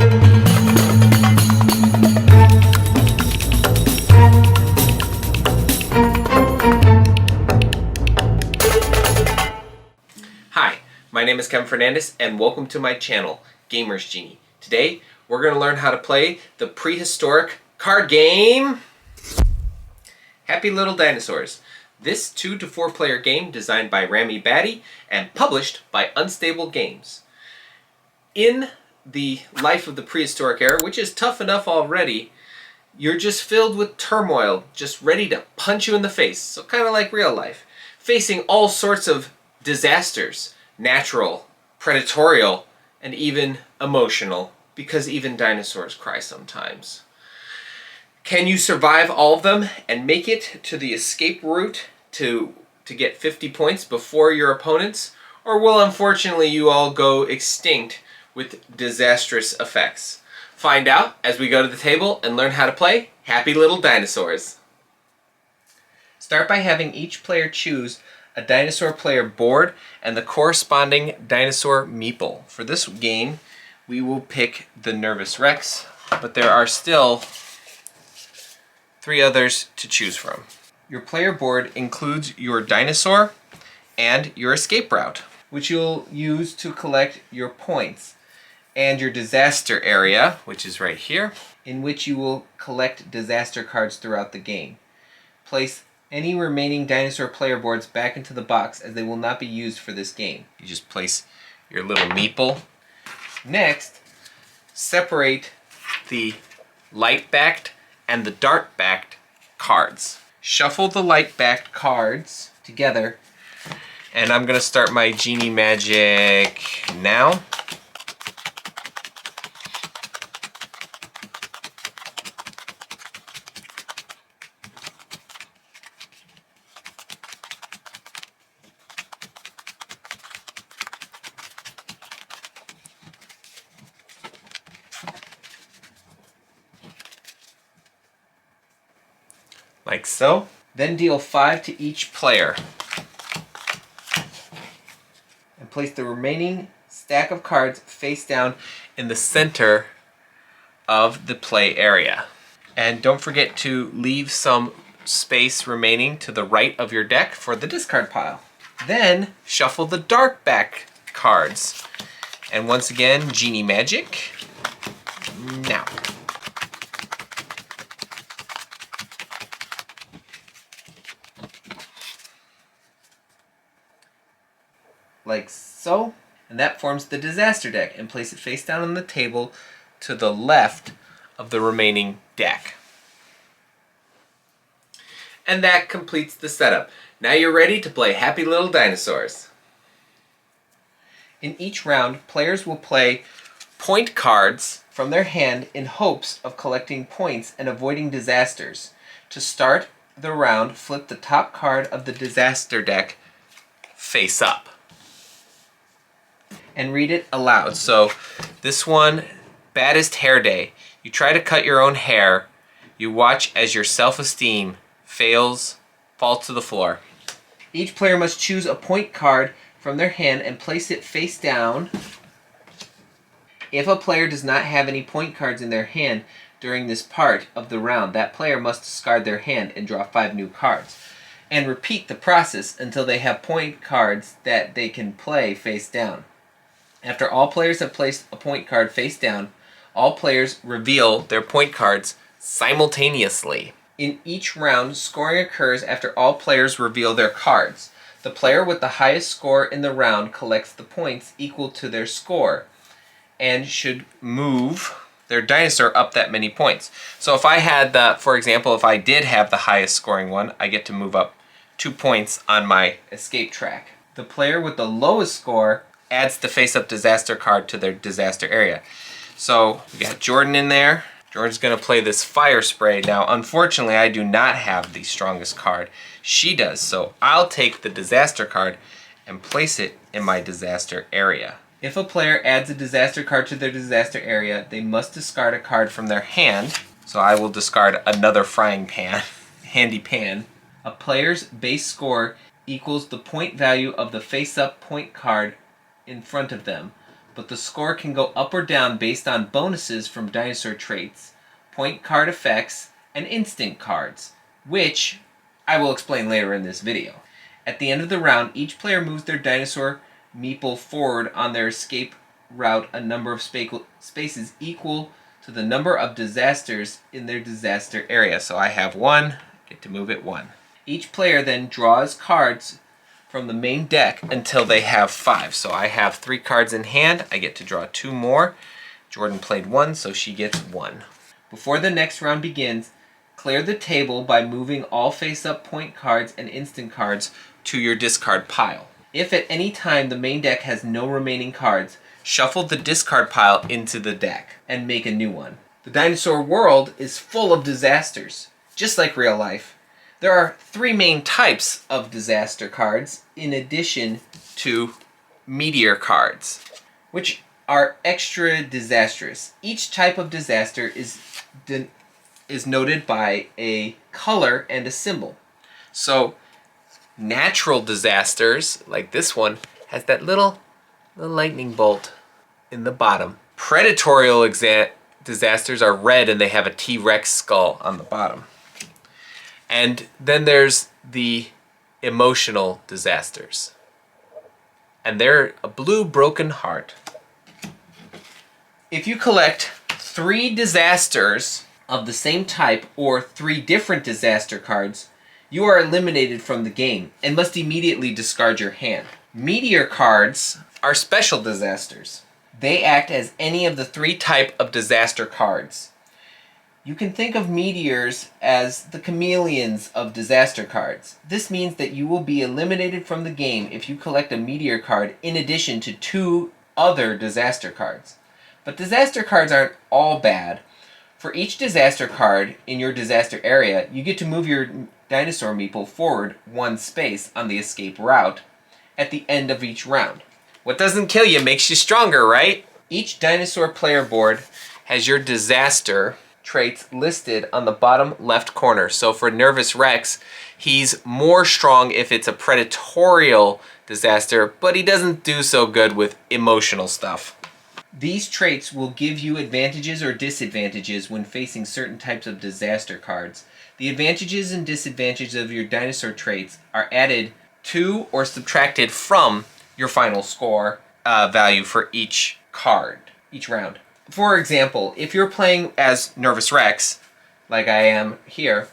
Hi, my name is Kevin Fernandez and welcome to my channel, Gamers Genie. Today we're going to learn how to play the prehistoric card game Happy Little Dinosaurs. This 2 to 4 player game designed by Rami Batty and published by Unstable Games. In the life of the prehistoric era, which is tough enough already, you're just filled with turmoil, just ready to punch you in the face. So kind of like real life. Facing all sorts of disasters, natural, predatorial, and even emotional, because even dinosaurs cry sometimes. Can you survive all of them and make it to the escape route to get 50 points before your opponents? Or will unfortunately you all go extinct with disastrous effects? Find out as we go to the table and learn how to play Happy Little Dinosaurs. Start by having each player choose a dinosaur player board and the corresponding dinosaur meeple. For this game, we will pick the Nervous Rex, but there are still 3 others to choose from. Your player board includes your dinosaur and your escape route, which you'll use to collect your points, and your disaster area, which is right here, in which you will collect disaster cards throughout the game. Place any remaining dinosaur player boards back into the box as they will not be used for this game. You just place your little meeple. Next, separate the light-backed and the dark-backed cards. Shuffle the light-backed cards together, and I'm going to start my Genie magic now. Like so. Then deal 5 to each player. And place the remaining stack of cards face down in the center of the play area. And don't forget to leave some space remaining to the right of your deck for the discard pile. Then shuffle the dark back cards. And once again, Genie magic. Now. Like so, and that forms the disaster deck, and place it face down on the table to the left of the remaining deck. And that completes the setup. Now you're ready to play Happy Little Dinosaurs. In each round, players will play point cards from their hand in hopes of collecting points and avoiding disasters. To start the round, flip the top card of the disaster deck face up and read it aloud. So this one, Baddest Hair Day. You try to cut your own hair. You watch as your self-esteem falls to the floor. Each player must choose a point card from their hand and place it face down. If a player does not have any point cards in their hand during this part of the round, that player must discard their hand and draw 5 new cards. And repeat the process until they have point cards that they can play face down. After all players have placed a point card face down, all players reveal their point cards simultaneously. In each round, scoring occurs after all players reveal their cards. The player with the highest score in the round collects the points equal to their score and should move their dinosaur up that many points. So if I had for example, if I did have the highest scoring one, I get to move up 2 points on my escape track. The player with the lowest score adds the face-up disaster card to their disaster area. So we got Jordan in there. Jordan's going to play this fire spray. Now, unfortunately, I do not have the strongest card. She does, so I'll take the disaster card and place it in my disaster area. If a player adds a disaster card to their disaster area, they must discard a card from their hand. So I will discard another frying pan, handy pan. A player's base score equals the point value of the face-up point card in front of them, but the score can go up or down based on bonuses from dinosaur traits, point card effects, and instant cards, which I will explain later in this video. At the end of the round, each player moves their dinosaur meeple forward on their escape route a number of spaces equal to the number of disasters in their disaster area. So I have one, get to move it one. Each player then draws cards from the main deck until they have 5. So I have 3 cards in hand. I get to draw 2 more. Jordan played 1, so she gets 1. Before the next round begins, clear the table by moving all face-up point cards and instant cards to your discard pile. If at any time the main deck has no remaining cards, shuffle the discard pile into the deck and make a new one. The dinosaur world is full of disasters, just like real life. There are 3 main types of disaster cards in addition to meteor cards, which are extra disastrous. Each type of disaster is noted by a color and a symbol. So natural disasters, like this one, has that little lightning bolt in the bottom. Predatorial disasters are red and they have a T-Rex skull on the bottom. And then there's the emotional disasters. And they're a blue broken heart. If you collect 3 disasters of the same type or 3 different disaster cards, you are eliminated from the game and must immediately discard your hand. Meteor cards are special disasters. They act as any of the 3 type of disaster cards. You can think of meteors as the chameleons of disaster cards. This means that you will be eliminated from the game if you collect a meteor card in addition to 2 other disaster cards. But disaster cards aren't all bad. For each disaster card in your disaster area, you get to move your dinosaur meeple forward 1 space on the escape route at the end of each round. What doesn't kill you makes you stronger, right? Each dinosaur player board has your disaster traits listed on the bottom left corner. So for Nervous Rex, he's more strong if it's a predatorial disaster, but he doesn't do so good with emotional stuff. These traits will give you advantages or disadvantages when facing certain types of disaster cards. The advantages and disadvantages of your dinosaur traits are added to or subtracted from your final score value for each card, each round. For example, if you're playing as Nervous Rex, like I am here,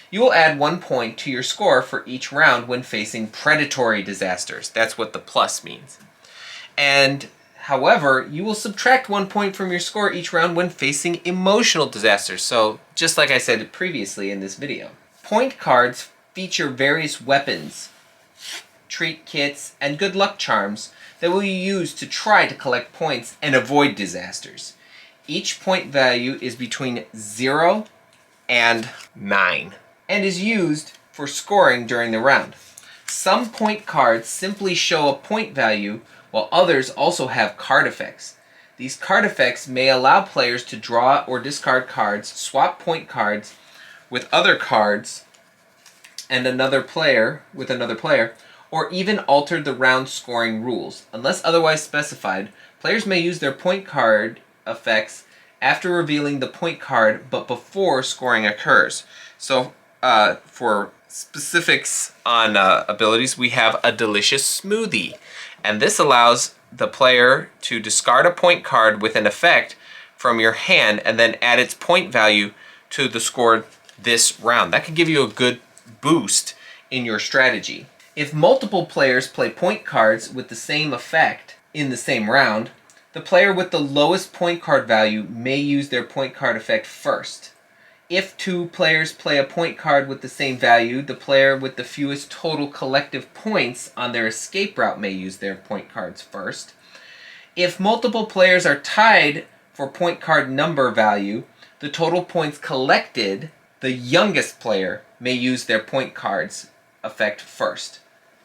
you will add 1 point to your score for each round when facing predatory disasters. That's what the plus means. And however, you will subtract 1 point from your score each round when facing emotional disasters. So, just like I said previously in this video. Point cards feature various weapons, treat kits, and good luck charms that will you use to try to collect points and avoid disasters. Each point value is between 0 and 9 and is used for scoring during the round. Some point cards simply show a point value, while others also have card effects. These card effects may allow players to draw or discard cards, swap point cards with other cards and another player, or even alter the round scoring rules. Unless otherwise specified, players may use their point card effects after revealing the point card but before scoring occurs. So for specifics on abilities, we have a delicious smoothie. And this allows the player to discard a point card with an effect from your hand and then add its point value to the score this round. That could give you a good boost in your strategy. If multiple players play point cards with the same effect in the same round, the player with the lowest point card value may use their point card effect first. If 2 players play a point card with the same value, the player with the fewest total collective points on their escape route may use their point cards first. If multiple players are tied for point card number value, the total points collected, the youngest player may use their point cards effect first.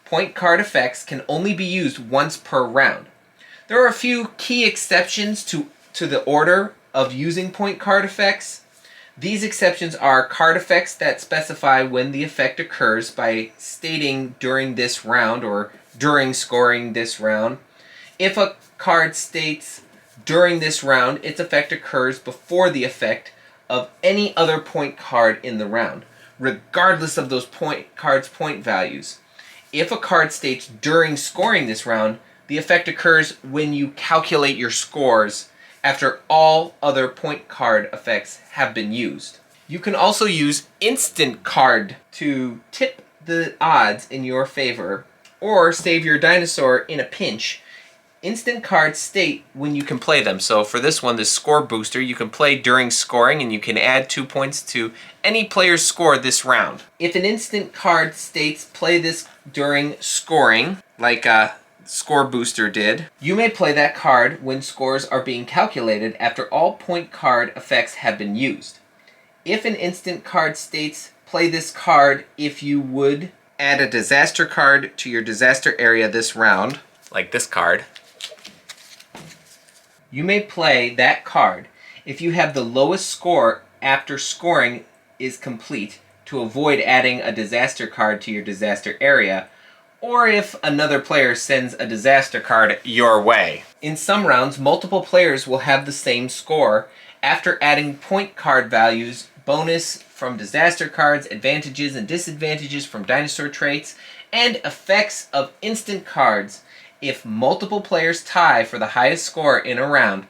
Point card effects can only be used once per round. There are a few key exceptions to the order of using point card effects. These exceptions are card effects that specify when the effect occurs by stating during this round or during scoring this round. If a card states during this round, its effect occurs before the effect of any other point card in the round, regardless of those card's point values. If a card states during scoring this round, the effect occurs when you calculate your scores after all other point card effects have been used. You can also use instant card to tip the odds in your favor or save your dinosaur in a pinch. Instant cards state when you can play them. So for this one, the score booster, you can play during scoring and you can add 2 points to any player's score this round. If an instant card states play this during scoring, like score booster did, you may play that card when scores are being calculated after all point card effects have been used. If an instant card states play this card if you would add a disaster card to your disaster area this round, like this card, you may play that card if you have the lowest score after scoring is complete to avoid adding a disaster card to your disaster area, or if another player sends a disaster card your way. In some rounds, multiple players will have the same score after adding point card values, bonus from disaster cards, advantages and disadvantages from dinosaur traits, and effects of instant cards. If multiple players tie for the highest score in a round,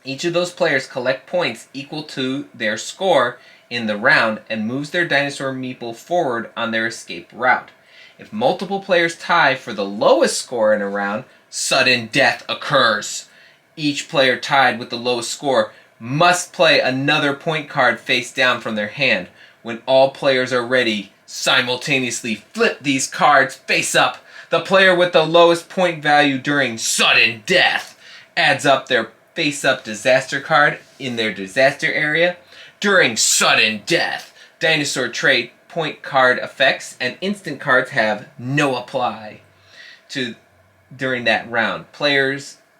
each of those players collect points equal to their score in the round and moves their dinosaur meeple forward on their escape route. If multiple players tie for the lowest score in a round, sudden death occurs. Each player tied with the lowest score must play another point card face down from their hand. When all players are ready, simultaneously flip these cards face up. The player with the lowest point value during sudden death adds up their face-up disaster card in their disaster area. During sudden death, dinosaur trait point card effects and instant cards have no apply to during that round.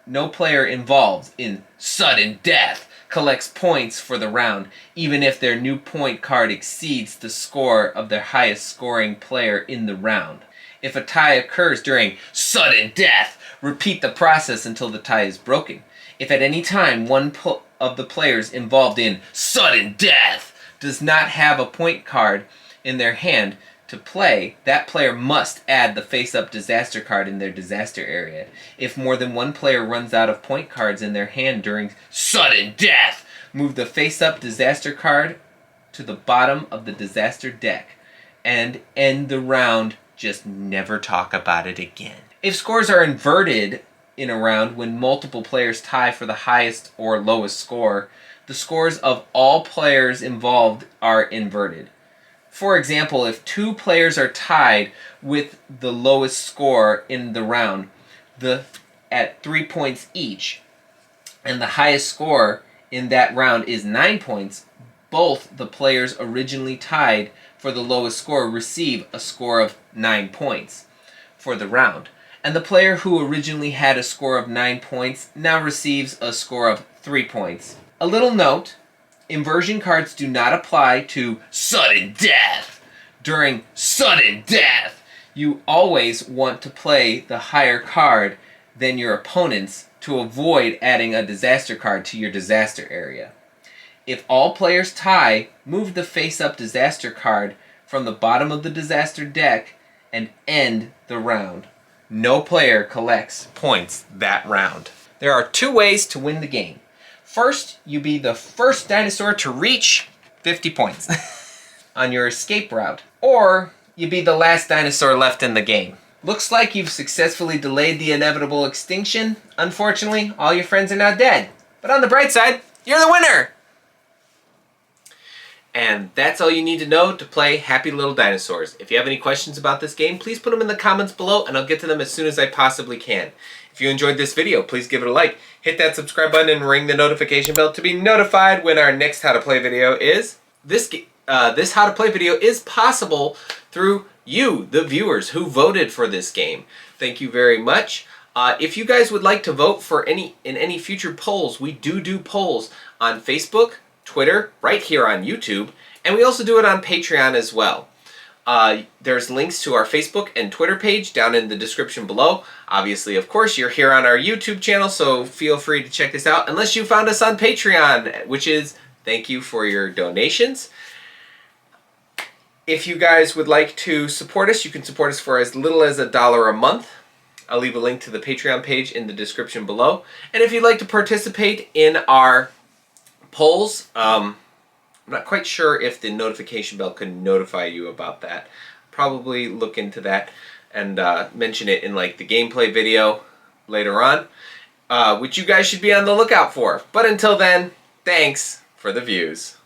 No player involved in sudden death collects points for the round, even if their new point card exceeds the score of their highest scoring player in the round. If a tie occurs during sudden death, repeat the process until the tie is broken. If at any time one of the players involved in sudden death does not have a point card in their hand to play, that player must add the face-up disaster card in their disaster area. If more than one player runs out of point cards in their hand during sudden death, move the face-up disaster card to the bottom of the disaster deck and end the round. Just never talk about it again. If scores are inverted in a round when multiple players tie for the highest or lowest score, the scores of all players involved are inverted. For example, if two players are tied with the lowest score in the round at 3 points each, and the highest score in that round is 9 points, both the players originally tied for the lowest score receive a score of 9 points for the round. And the player who originally had a score of 9 points now receives a score of 3 points. A little note, inversion cards do not apply to sudden death. During sudden death, you always want to play the higher card than your opponents to avoid adding a disaster card to your disaster area. If all players tie, move the face-up disaster card from the bottom of the disaster deck and end the round. No player collects points that round. There are 2 ways to win the game. First, you be the first dinosaur to reach 50 points on your escape route, or you be the last dinosaur left in the game. Looks like you've successfully delayed the inevitable extinction. Unfortunately, all your friends are now dead. But on the bright side, you're the winner! And that's all you need to know to play Happy Little Dinosaurs. If you have any questions about this game, please put them in the comments below and I'll get to them as soon as I possibly can. If you enjoyed this video, please give it a like, hit that subscribe button and ring the notification bell to be notified when our next How to Play video is. This How to Play video is possible through you, the viewers, who voted for this game. Thank you very much. If you guys would like to vote for in any future polls, we do polls on Facebook, Twitter, right here on YouTube, and we also do it on Patreon as well. There's links to our Facebook and Twitter page down in the description below. Obviously, of course, you're here on our YouTube channel, so feel free to check this out. Unless you found us on Patreon, which is thank you for your donations. If you guys would like to support us, you can support us for as little as $1 a month. I'll leave a link to the Patreon page in the description below. And if you'd like to participate in our polls, I'm not quite sure if the notification bell can notify you about that. Probably look into that and mention it in like the gameplay video later on, which you guys should be on the lookout for. But until then, thanks for the views.